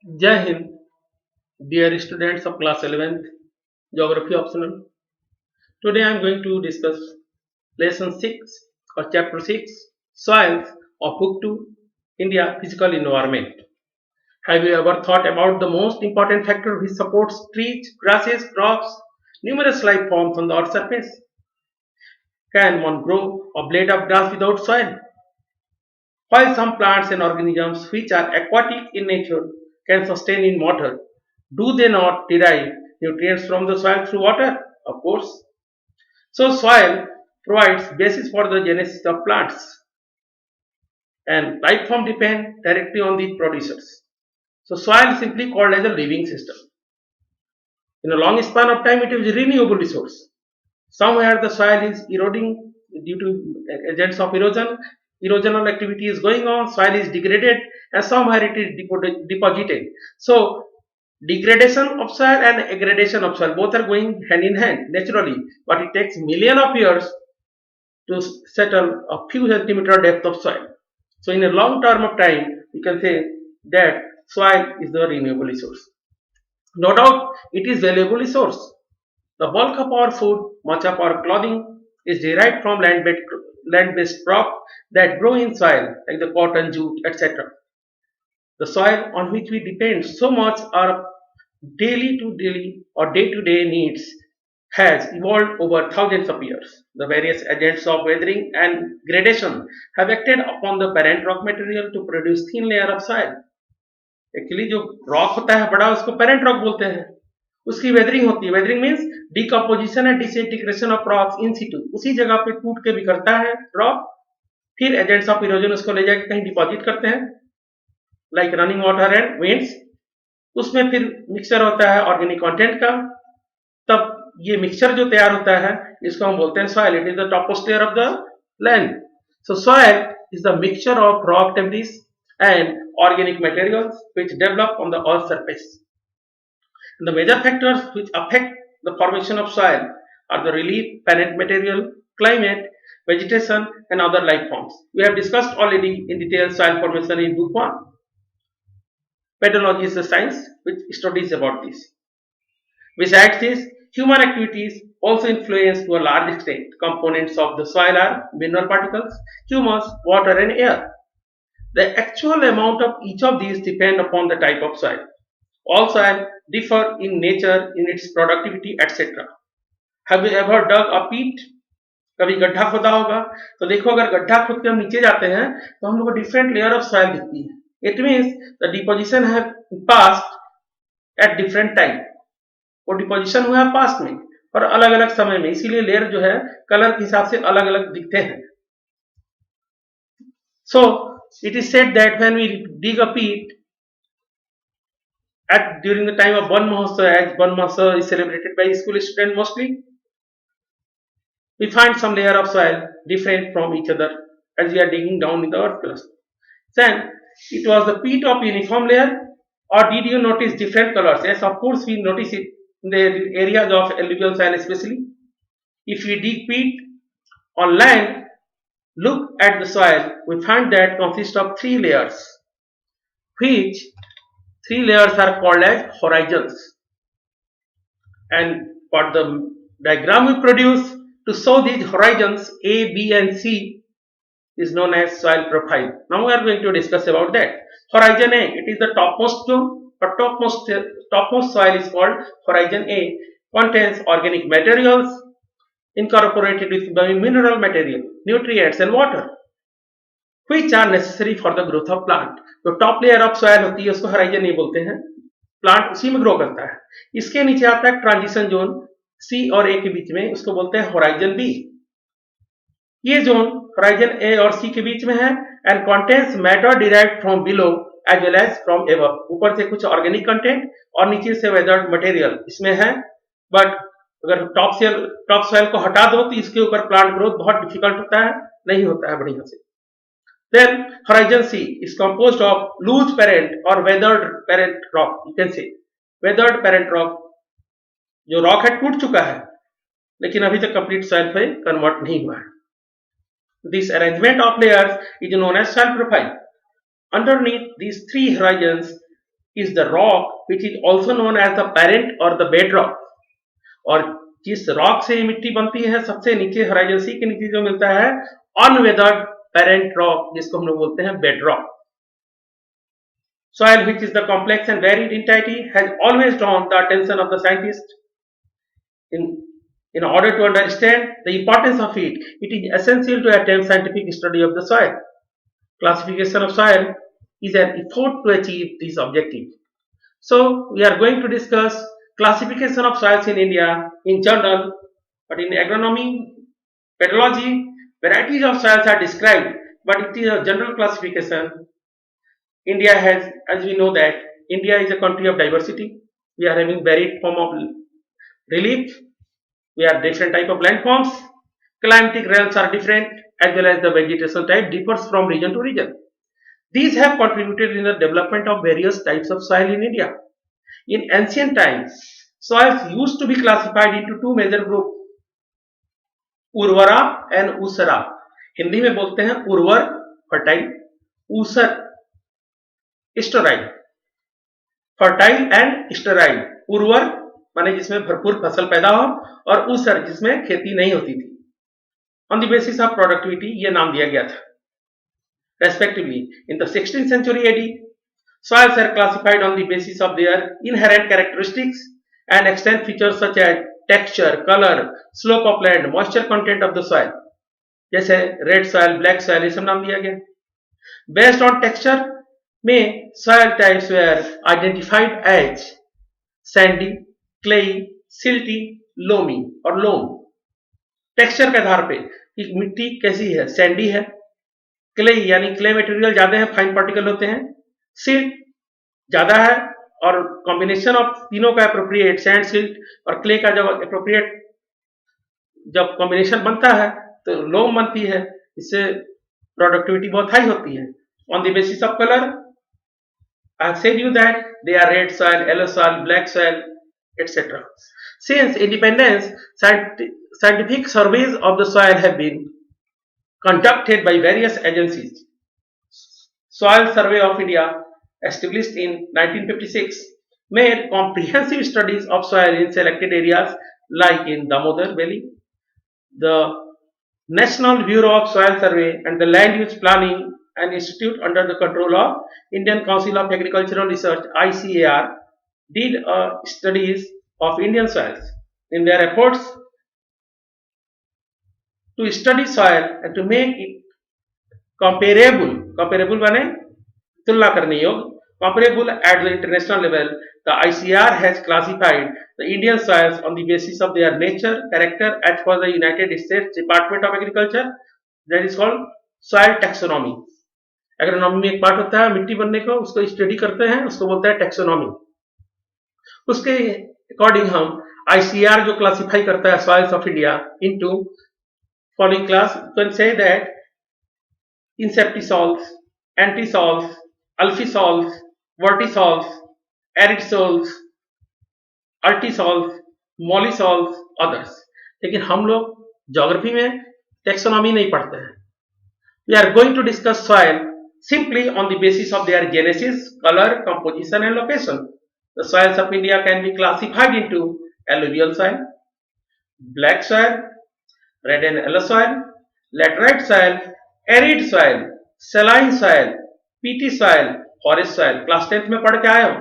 Jai Hind, dear students of class 11th, Geography Optional. Today I am going to discuss lesson 6 or chapter 6, Soils of Book 2, India Physical Environment. Have you ever thought about the most important factor which supports trees, grasses, crops, numerous life forms on the earth's surface? Can one grow a blade of grass without soil? While some plants and organisms which are aquatic in nature can sustain in water, do they not derive nutrients from the soil through water? Of course. So soil provides basis for the genesis of plants and life form depend directly on the producers. So soil is simply called as a living system. In a long span of time it is a renewable resource. Somewhere the soil is eroding due to agents of erosion. Erosional activity is going on, soil is degraded, and somewhere it is deposited. So, degradation of soil and aggradation of soil both are going hand in hand naturally, but it takes million of years to settle a few centimeter depth of soil. So, in a long term of time, you can say that soil is the renewable resource. No doubt, it is valuable resource. The bulk of our food, much of our clothing is derived from land-based crops that grow in soil like the cotton, jute, etc. The soil on which we depend so much our daily to daily or day to day needs has evolved over thousands of years. The various agents of weathering and gradation have acted upon the parent rock material to produce thin layer of soil. Actually जो rock होता है बड़ा उसको parent rock बोलते हैं उसकी weathering होती है weathering means decomposition and disintegration of rocks in Situ उसी जगह पे टूट के बिखरता है रॉक फिर एजेंट्स ऑफ इरोजन उसको ले जाके कहीं डिपॉजिट करते हैं like running water and winds उसमें फिर मिक्सचर होता है ऑर्गेनिक कंटेंट का तब ये मिक्सचर जो तैयार होता है इसको हम बोलते हैं soil it is the topmost layer of the land so soil is the mixture of rock debris and organic materials which develop on the earth's surface. The major factors which affect the formation of soil are the relief, parent material, climate, vegetation and other life forms. We have discussed already in detail soil formation in book 1. Pedology is the science which studies about this. Besides this, human activities also influence to a large extent. Components of the soil are mineral particles, humus, water and air. The actual amount of each of these depend upon the type of soil. All soil differ in nature, in its productivity, etc. Have you ever dug a pit? कभी गड्ढा खोदा होगा तो देखो अगर गड्ढा खोद के हम नीचे जाते हैं तो हम लोग को डिफरेंट लेयर ऑफ सॉइल दिखती है it means the deposition have past at different time वो डिपोजिशन हुआ है पास्ट में और अलग अलग समय में इसीलिए लेयर जो है कलर के हिसाब से अलग अलग दिखते हैं सो it is said that when we dig a pit at during the time of Ban Mahotsav, as Ban Mahotsav is celebrated by school students mostly, we find some layer of soil different from each other as we are digging down in the earth crust. Then it was the pit of uniform layer, or did you notice different colors? Yes, of course we notice it in the areas of alluvial soil especially. If we dig pit on land, look at the soil, we find that consists of three layers, which three layers are called as horizons. And for the diagram we produce to show these horizons A, B and C is known as soil profile. Now we are going to discuss about that. Horizon A, it is the topmost zone, or topmost soil is called horizon A, contains organic materials incorporated with mineral material, nutrients and water which are necessary for the growth of plant. तो top layer of soil होती है उसको horizon ये बोलते हैं plant उसी में grow करता है इसके नीचे आता है ट्रांजिशन जोन सी और ए के बीच में उसको बोलते हैं होराइजन बी ये जोन होराइजन ए और सी के बीच में है and contains matter derived from below as well as from above ऊपर से कुछ ऑर्गेनिक कंटेंट और नीचे से वेदर्ड मटेरियल इसमें है बट अगर टॉप सॉइल को हटा दो तो इसके ऊपर प्लांट ग्रोथ बहुत डिफिकल्ट होता है नहीं होता है बढ़िया से Then horizon C is composed of loose parent or weathered parent rock. You can say weathered parent rock जो रॉक है टूट चुका है लेकिन अभी तक कंप्लीट सॉइल पे कन्वर्ट नहीं हुआ है This arrangement of layers is known as soil profile. Underneath these three horizons is the rock which is also known as the parent or the bedrock. और जिस रॉक से मिट्टी बनती है सबसे नीचे होराइजन सी के नीचे जो मिलता है अनवेदर्ड पेरेंट रॉक जिसको हम लोग बोलते हैं bedrock. Soil, which is the complex and varied entity, has always drawn the attention of the scientist. In, in order to understand the importance of it, it is essential to attempt scientific study of the soil. Classification of soil is an effort to achieve this objective. So, we are going to discuss classification of soils in India in general, but in agronomy, petrology, varieties of soils are described, but it is a general classification. India has, as we know that India is a country of diversity. We are having varied form of relief. We have different type of landforms. Climatic realms are different, as well as the vegetation type differs from region to region. These have contributed in the development of various types of soil in India. In ancient times, soils used to be classified into two major groups, उर्वरा and ऊसरा. Hindi में बोलते हैं उर्वर fertile, ऊसर sterile. Fertile and sterile. उर्वर माने जिसमें भरपूर फसल पैदा हो और ऊसर जिसमें खेती नहीं होती थी. On the basis of productivity ये नाम दिया गया था. Respectively, in the 16th century AD, soils are classified on the basis of their inherent characteristics and extant features such as texture, color, slope of land, moisture content of the soil. जैसे red soil, black soil, ये सब नाम दिया गया. Based on texture में soil types were identified as sandy, clayey, silty, loamy और loam. Texture के आधार पे कि मिट्टी कैसी है, सैंडी है, क्ले यानी क्ले मटेरियल ज्यादा है, फाइन पार्टिकल होते हैं, सिल्ट ज्यादा है और कॉम्बिनेशन ऑफ तीनों का एप्रोप्रिएट, सैंड, सिल्ट और क्ले का जब एप्रोप्रिएट जब कॉम्बिनेशन बनता है तो लोम बनती है. इससे प्रोडक्टिविटी बहुत हाई होती है. On the basis of colour, I have said you that they are red soil, yellow soil, black soil, etc. Since independence, scientific surveys of the soil have been conducted by various agencies. Soil Survey of India, established in 1956, made comprehensive studies of soil in selected areas like in Damodar Valley. The National Bureau of Soil Survey and the Land Use Planning, an institute under the control of Indian Council of Agricultural Research (ICAR), did studies of Indian soils. In their efforts to study soil and to make it comparable माने तुलना करने योग्य, comparable at the international level, the ICAR has classified the Indian soils on the basis of their nature, character as per the United States Department of Agriculture, that is called soil taxonomy. Agronomy में एक part होता है मिट्टी बनने का, उसको study करते हैं, उसको बोलते हैं टैक्सोनॉमी. उसके अकॉर्डिंग हम ICAR जो क्लासिफाई करता है soils of India into following class. You can say that inceptisols, antisols, alphisols, vertisols, arid altisols, mollisols, others. लेकिन हम लोग ज्योग्राफी में टेक्सोनॉमी नहीं पढ़ते हैं. We are going to discuss soil simply on the basis of their genesis, color, composition and location. The soils of India can be classified into alluvial soil, black soil, red and yellow soil, laterite soil, arid soil, saline soil, peaty soil, forest soil. Class 10th में पढ़ के आए हो.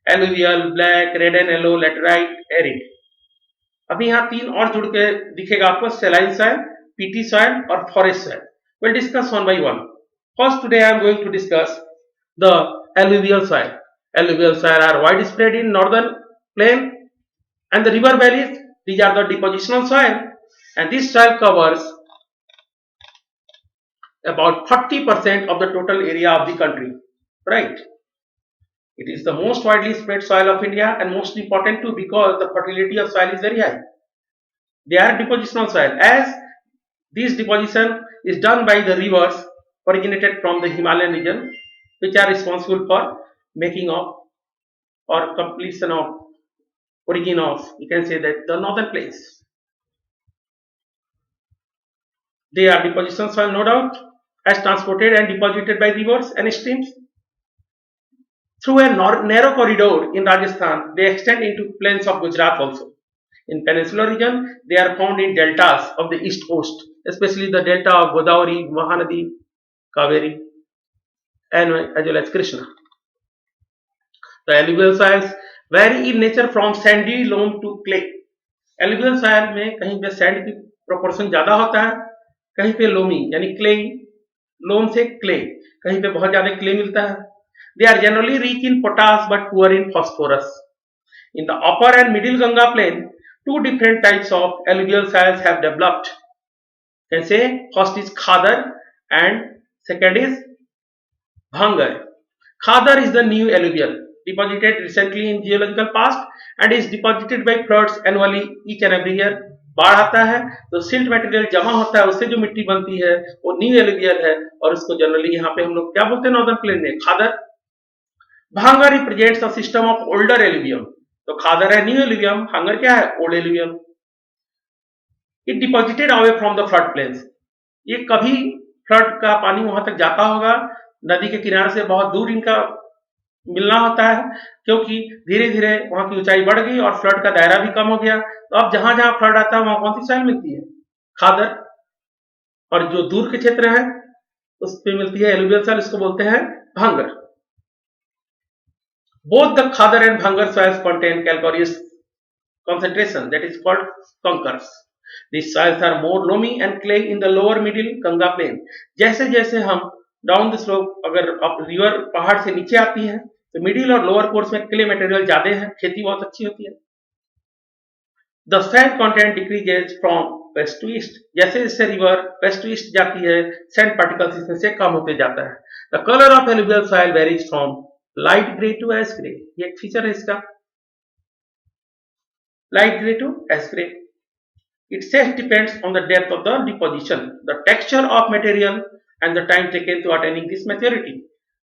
alluvial, black, red and yellow, laterite, arid. अभी यहाँ तीन और जुड़ के दिखेगा आपको, saline soil, peaty soil और forest soil. We'll discuss one by one. First, today I am going to discuss the alluvial soil. Alluvial soil are widespread in northern plain and the river valleys. These are the depositional soil, and this soil covers about 40% of the total area of the country, right? It is the most widely spread soil of India and most important too because the fertility of soil is very high. They are depositional soil as this deposition is done by the rivers originated from the Himalayan region, which are responsible for making of or completion of origin of, you can say that, the northern plains. They are depositional soil, no doubt, as transported and deposited by rivers and streams. Through a narrow corridor in Rajasthan, they extend into plains of Gujarat also. In peninsular region, they are found in deltas of the east coast, especially the delta of Godavari, Mahanadi, Kaveri, and as well as Krishna. The alluvial soils vary in nature from sandy loam to clay. Alluvial soil में कहीं पे sand की proportion ज्यादा होता है, कहीं पे loamy यानी क्ले, लोम से क्ले, कहीं पे बहुत ज्यादा क्ले मिलता है. They are generally rich in potash but poor in phosphorus. In the upper and middle Ganga plain, two different types of alluvial soils have developed. You can say first is Khadar and second is Bhangar. Khadar is the new alluvial deposited recently in geological past and is deposited by floods annually each and every year. बाढ़ आता है तो silt material जमा होता है, उससे जो मिट्टी बनती है वो न्यू एलुवियल है और उसको जनरली यहाँ पे हम लोग क्या बोलते हैं नॉर्दर्न प्लेन में खादर. भांगर represents a system of older alluvium. तो खादर है न्यू एलुवियम, भांगर क्या है old alluvium. It deposited away from the flood plains. ये कभी फ्लड का पानी वहां तक जाता होगा, नदी के किनारे से बहुत दूर इनका मिलना होता है क्योंकि धीरे धीरे वहां की ऊंचाई बढ़ गई और फ्लड का दायरा भी कम हो गया. तो अब जहां जहां फ्लड आता है वहां कौन सी सॉइल मिलती है खादर, और जो दूर के क्षेत्र है उस पे मिलती है एलुवियल सॉइल, इसको बोलते हैं bhangar. Both the khadar and bhangar soils contain calcareous concentration that is called conquers. These soils are more loamy and clay in the lower middle Ganga plain. जैसे जैसे हम डाउन द स्लोप, अगर अब रिवर पहाड़ से नीचे आती है तो मिडिल और लोअर कोर्स में क्ले मटेरियल ज्यादा है, खेती बहुत अच्छी होती है. The sand content decreases from west to east. जैसे जैसे रिवर वेस्ट टू ईस्ट जाती है सैंड पार्टिकल्स इसमें से कम होते जाता है. The colour of alluvial soil varies from light grey to ash grey. ये एक फीचर है इसका, light gray to ash gray. Itself depends on the depth of the deposition, the texture of material, and the time taken to attaining this maturity.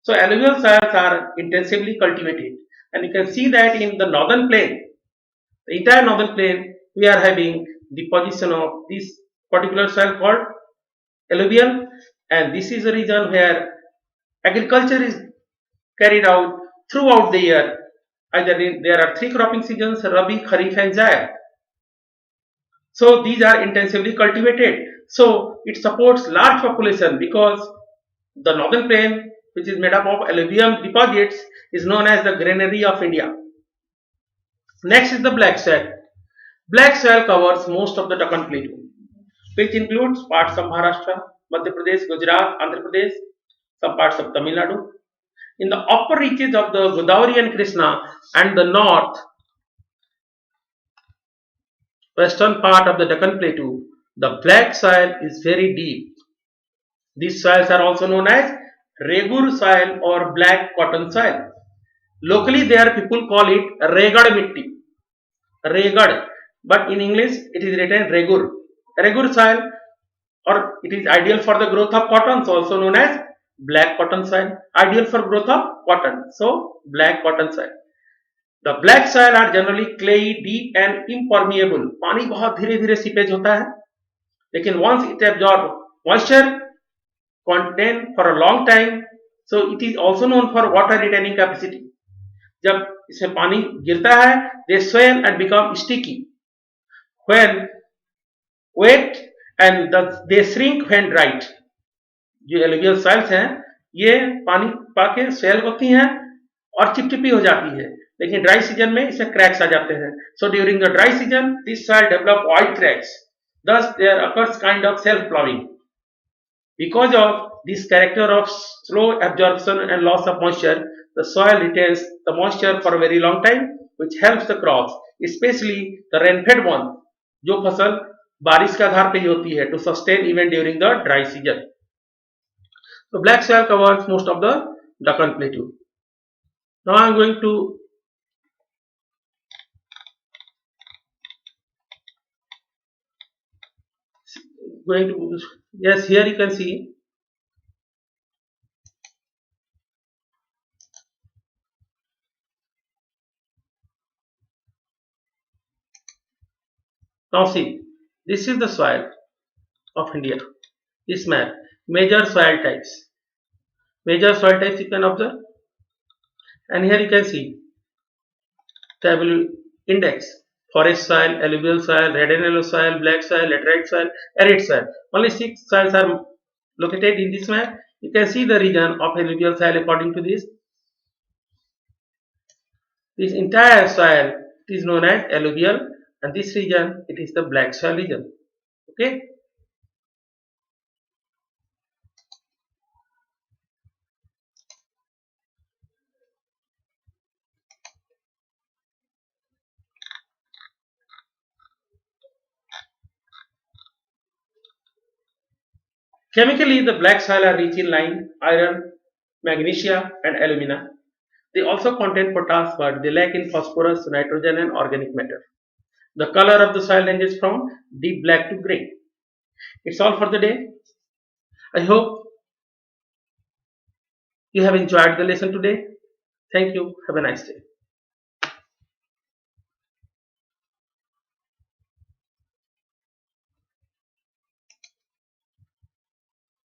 So alluvial soils are intensively cultivated, and you can see that in the northern plain, the entire northern plain, we are having deposition of this particular soil called alluvial, and this is a region where agriculture is carried out throughout the year. Either there are three cropping seasons: Rabi, Kharif, and Zaid. So these are intensively cultivated. So it supports large population because the northern plain, which is made up of alluvial deposits, is known as the granary of India. Next is the black soil. Black soil covers most of the Deccan Plateau, which includes parts of Maharashtra, Madhya Pradesh, Gujarat, Andhra Pradesh, some parts of Tamil Nadu. In the upper reaches of the Godavari and Krishna and the north western part of the Deccan Plateau, the black soil is very deep. These soils are also known as Regur soil or black cotton soil. Locally there people call it Regad mitti, Regad, but in English it is written Regur. Regur soil, or it is ideal for the growth of cotton, so also known as black cotton soil, ideal for growth of cotton, so black cotton soil. The black soil are generally clayey, deep and impermeable. पानी बहुत धीरे धीरे seepage होता है, लेकिन once it absorb moisture contain for a long time, so it is also known for water retaining capacity. जब इसमें पानी गिरता है they swell and become sticky when wet and they shrink when dried. जो alluvial soils हैं ये पानी पाके swell होती हैं और चिपचिपी हो जाती है, लेकिन ड्राई सीजन में इसमें क्रैक्स आ जाते हैं. So during the dry season this soil develop wide cracks, thus there occurs kind of self plowing. Because of this character of slow absorption and loss of moisture, the soil retains the moisture for a very long time, which helps the crops, especially the rain-fed one, जो फसल बारिश के आधार पे ही होती है, to sustain even during the dry season. So black soil covers most of the Deccan Plateau. Now I am going to yes, here you can see now see this is the soil of India. This map major soil types you can observe, And here you can see table index: forest soil, alluvial soil, red and yellow soil, black soil, laterite soil, arid soil. Only six soils are located in this map. You can see the region of alluvial soil according to this. This entire soil is known as alluvial, and this region it is the black soil region. Okay. Chemically, the black soil are rich in lime, iron, magnesia, and alumina. They also contain potash, but they lack in phosphorus, nitrogen, and organic matter. The color of the soil ranges from deep black to grey. It's all for the day. I hope you have enjoyed the lesson today. Thank you. Have a nice day.